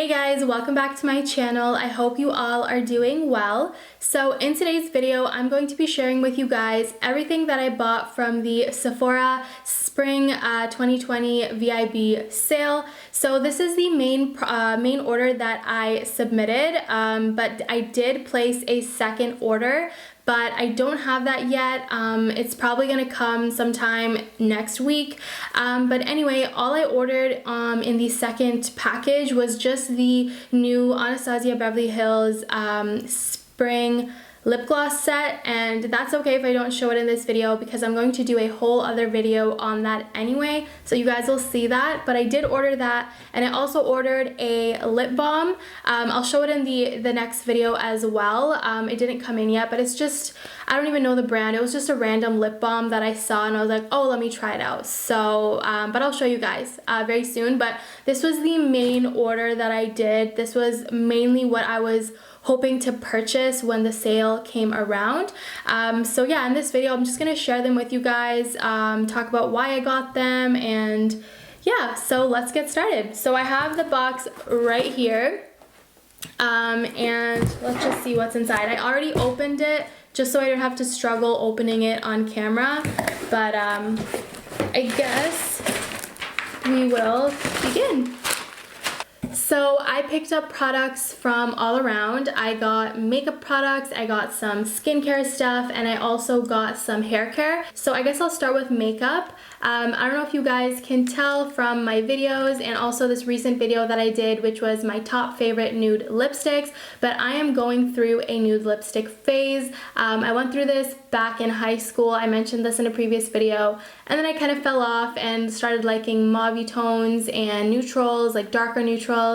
Hey guys, welcome back to my channel. I hope you all are doing well. So in today's video, I'm going to be sharing with you guys everything that I bought from the Sephora Spring 2020 VIB sale. So this is the main order that I submitted, but I did place a second order, but I don't have that yet. It's probably gonna come sometime next week. But anyway, all I ordered in the second package was just the new Anastasia Beverly Hills Spring lip gloss set, and that's okay if I don't show it in this video because I'm going to do a whole other video on that anyway, so you guys will see that. But I did order that, and I also ordered a lip balm. I'll show it in the next video as well. It didn't come in yet, but it's just, I don't even know the brand. It was just a random lip balm that I saw and I was like, oh, let me try it out. So but I'll show you guys very soon. But this was the main order that I did. This was mainly what I was hoping to purchase when the sale came around. So yeah, in this video I'm just gonna share them with you guys, talk about why I got them, and yeah, so let's get started. So I have the box right here, and let's just see what's inside. I already opened it just so I don't have to struggle opening it on camera, but I guess we will begin. So I picked up products from all around. I got makeup products, I got some skincare stuff, and I also got some hair care. So I guess I'll start with makeup. I don't know if you guys can tell from my videos and also this recent video that I did, which was my top favorite nude lipsticks, but I am going through a nude lipstick phase. I went through this back in high school. I mentioned this in a previous video, and then I kind of fell off and started liking mauve tones and neutrals, like darker neutrals.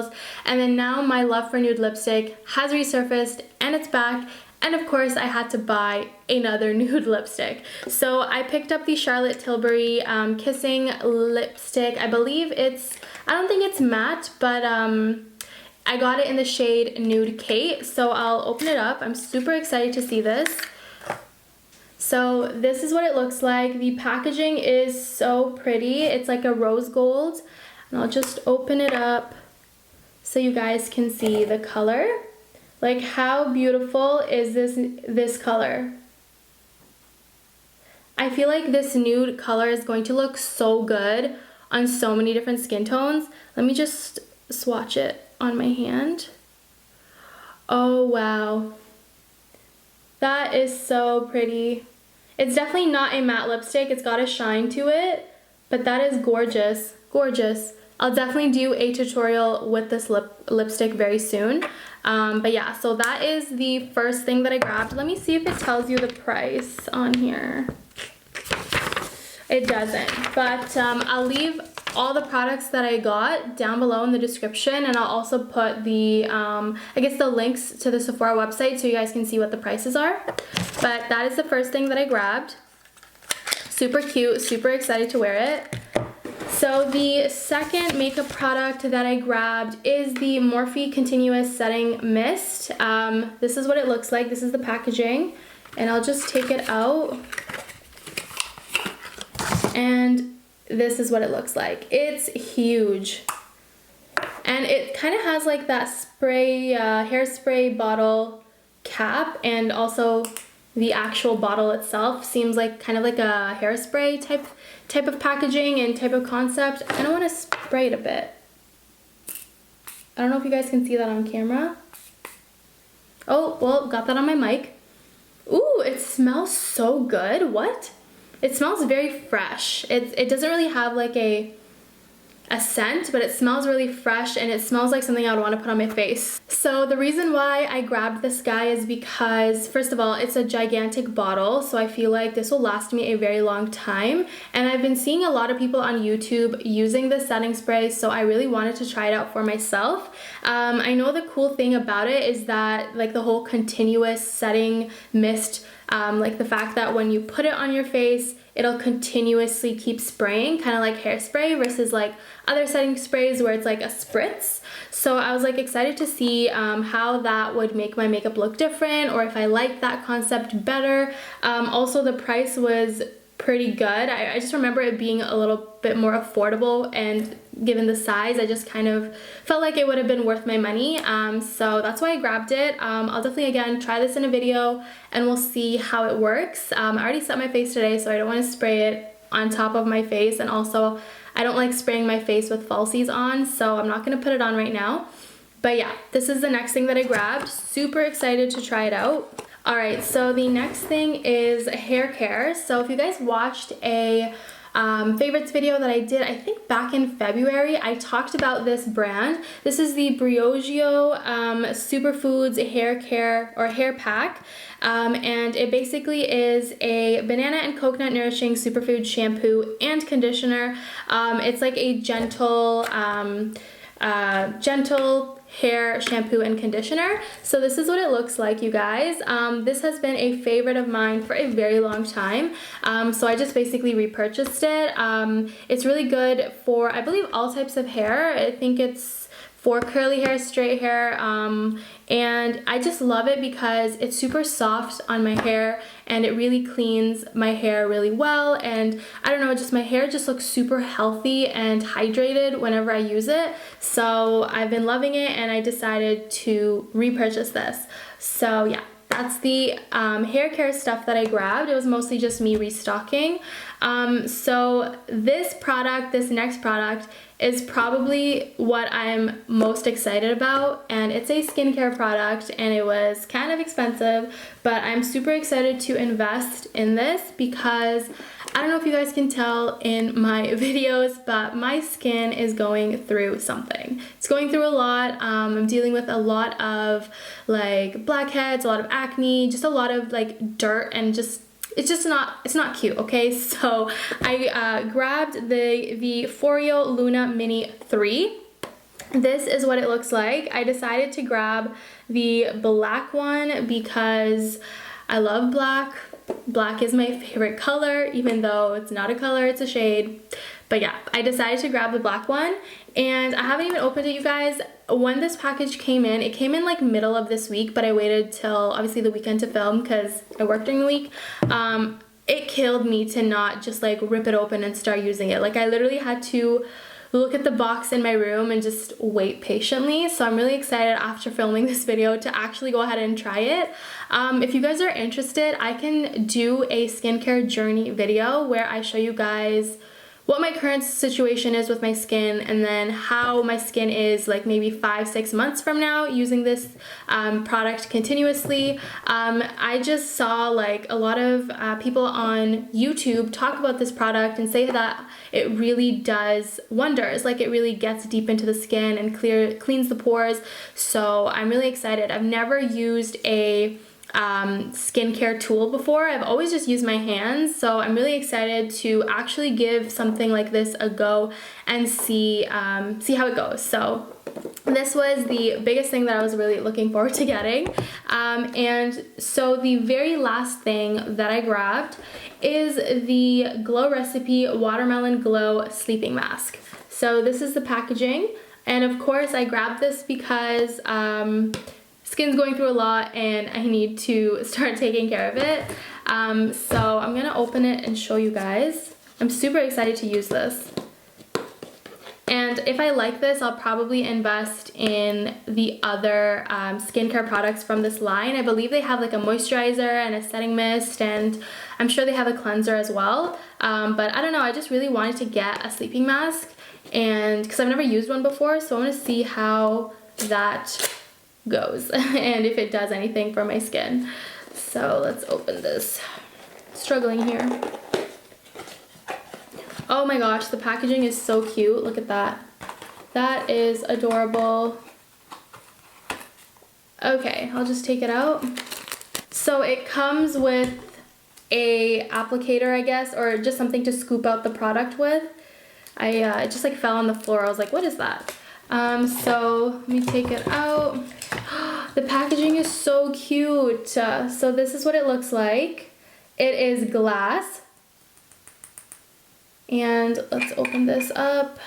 And then now my love for nude lipstick has resurfaced and it's back. And of course I had to buy another nude lipstick. So I picked up the Charlotte Tilbury Kissing lipstick. I believe it's, I don't think it's matte, but I got it in the shade Nude Kate. So I'll open it up. I'm super excited to see this. So this is what it looks like. The packaging is so pretty. It's like a rose gold. And I'll just open it up so you guys can see the color. Like, how beautiful is this color? I feel like this nude color is going to look so good on so many different skin tones. Let me just swatch it on my hand. Oh wow. That is so pretty. It's definitely not a matte lipstick. It's got a shine to it, but that is gorgeous. Gorgeous. I'll definitely do a tutorial with this lipstick very soon. But yeah, so that is the first thing that I grabbed. Let me see if it tells you the price on here. It doesn't, but I'll leave all the products that I got down below in the description, and I'll also put the, I guess the links to the Sephora website so you guys can see what the prices are. But that is the first thing that I grabbed. Super cute, super excited to wear it. So the second makeup product that I grabbed is the Morphe Continuous Setting Mist. This is what it looks like. This is the packaging, and I'll just take it out. And this is what it looks like. It's huge. And it kind of has like that spray, hairspray bottle cap, and also the actual bottle itself seems like kind of like a hairspray type of packaging and type of concept. And I want to spray it a bit. I don't know if you guys can see that on camera. Oh, well, got that on my mic. Ooh, it smells so good. What? It smells very fresh. It doesn't really have like a scent, but it smells really fresh, and it smells like something I would want to put on my face. So the reason why I grabbed this guy is because, first of all, it's a gigantic bottle, so I feel like this will last me a very long time, and I've been seeing a lot of people on YouTube using this setting spray, so I really wanted to try it out for myself. I know the cool thing about it is that like the whole continuous setting mist, like the fact that when you put it on your face, it'll continuously keep spraying, kind of like hairspray versus like other setting sprays where it's like a spritz. So I was like excited to see how that would make my makeup look different, or if I like that concept better. Also the price was pretty good. I just remember it being a little bit more affordable, and given the size, I just kind of felt like it would have been worth my money. So that's why I grabbed it. I'll definitely, again, try this in a video and we'll see how it works. I already set my face today, so I don't want to spray it on top of my face, and also I don't like spraying my face with falsies on, so I'm not going to put it on right now. But yeah, this is the next thing that I grabbed. Super excited to try it out. Alright, so the next thing is Haircare. So if you guys watched a favorites video that I did, I think back in February, I talked about this brand. This is the Briogeo Superfoods Hair Care or Hair Pack. And it basically is a banana and coconut nourishing superfood shampoo and conditioner. It's like a gentle hair shampoo and conditioner. So this is what it looks like, you guys. This has been a favorite of mine for a very long time. So I just basically repurchased it. It's really good for, I believe, all types of hair. I think it's for curly hair, straight hair, and I just love it because it's super soft on my hair and it really cleans my hair really well, and I don't know, just my hair just looks super healthy and hydrated whenever I use it. So I've been loving it and I decided to repurchase this. So yeah, that's the hair care stuff that I grabbed. It was mostly just me restocking. So this next product is probably what I'm most excited about, and it's a skincare product, and it was kind of expensive, but I'm super excited to invest in this because I don't know if you guys can tell in my videos, but my skin is going through something. It's going through a lot. I'm dealing with a lot of like blackheads, a lot of acne, just a lot of like dirt, and just it's not cute, okay? So I grabbed the Foreo Luna Mini 3. This is what it looks like. I decided to grab the black one because I love black. Black is my favorite color, even though it's not a color, it's a shade. But yeah, I decided to grab the black one, and I haven't even opened it, you guys. When this package came in, it came in like middle of this week, but I waited till obviously the weekend to film because I work during the week. It killed me to not just like rip it open and start using it. Like I literally had to look at the box in my room and just wait patiently. So I'm really excited after filming this video to actually go ahead and try it. If you guys are interested, I can do a skincare journey video where I show you guys what my current situation is with my skin, and then how my skin is like maybe 5-6 months from now using this product continuously. I just saw like a lot of people on YouTube talk about this product and say that it really does wonders. Like it really gets deep into the skin and cleans the pores. So I'm really excited. I've never used a skincare tool before. I've always just used my hands, so I'm really excited to actually give something like this a go and see how it goes. So this was the biggest thing that I was really looking forward to getting. And so the very last thing that I grabbed is the Glow Recipe Watermelon Glow Sleeping Mask. So this is the packaging, and of course I grabbed this because skin's going through a lot and I need to start taking care of it. So I'm gonna open it and show you guys. I'm super excited to use this. And if I like this, I'll probably invest in the other skincare products from this line. I believe they have like a moisturizer and a setting mist, and I'm sure they have a cleanser as well. But I don't know, I just really wanted to get a sleeping mask, and because I've never used one before, so I want to see how that goes and if it does anything for my skin. So let's open this. Struggling here. Oh my gosh, the packaging is so cute. Look at that. That is adorable. Okay, I'll just take it out. So it comes with a applicator, I guess, or just something to scoop out the product with. It just like fell on the floor. I was like, what is that? So let me take it out. The packaging is so cute. So this is what it looks like. It is glass. And let's open this up.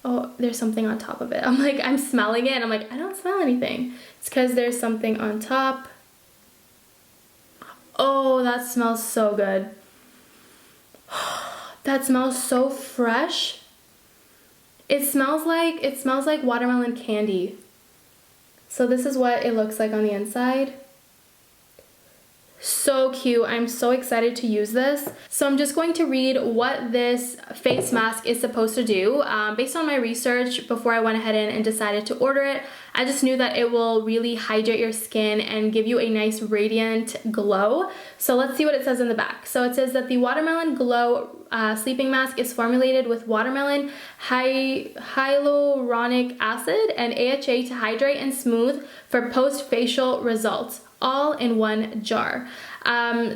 Oh, there's something on top of it. I'm smelling it and I'm like, I don't smell anything. It's because there's something on top. Oh, that smells so good. That smells so fresh. It smells like watermelon candy. So this is what it looks like on the inside. So cute. I'm so excited to use this. So I'm just going to read what this face mask is supposed to do. Based on my research before I went ahead and decided to order it, I just knew that it will really hydrate your skin and give you a nice radiant glow. So let's see what it says in the back. So it says that the Watermelon Glow sleeping mask is formulated with watermelon hyaluronic acid and AHA to hydrate and smooth for post-facial results, all in one jar.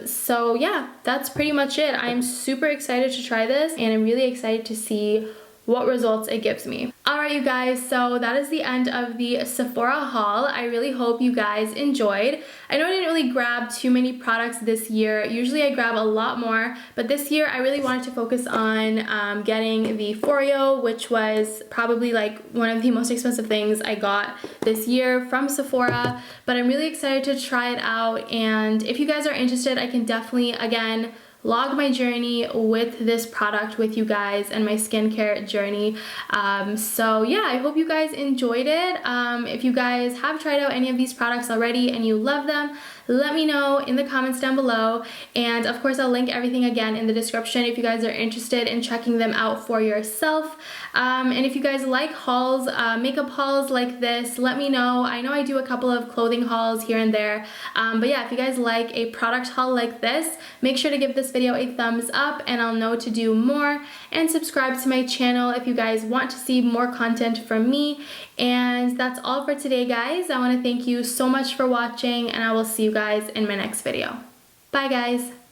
So yeah, that's pretty much it. I'm super excited to try this, and I'm really excited to see what results it gives me. Alright you guys, so that is the end of the Sephora haul. I really hope you guys enjoyed. I know I didn't really grab too many products this year. Usually I grab a lot more, but this year I really wanted to focus on getting the Foreo, which was probably like one of the most expensive things I got this year from Sephora, but I'm really excited to try it out, and if you guys are interested, I can definitely, again, log my journey with this product with you guys and my skincare journey. So yeah, I hope you guys enjoyed it. If you guys have tried out any of these products already and you love them, let me know in the comments down below, and of course I'll link everything again in the description if you guys are interested in checking them out for yourself. And if you guys like hauls, makeup hauls like this, let me know. I know I do a couple of clothing hauls here and there, but yeah, if you guys like a product haul like this, make sure to give this video a thumbs up and I'll know to do more, and subscribe to my channel if you guys want to see more content from me. And that's all for today, guys. I want to thank you so much for watching, and I will see you guys in my next video. Bye guys.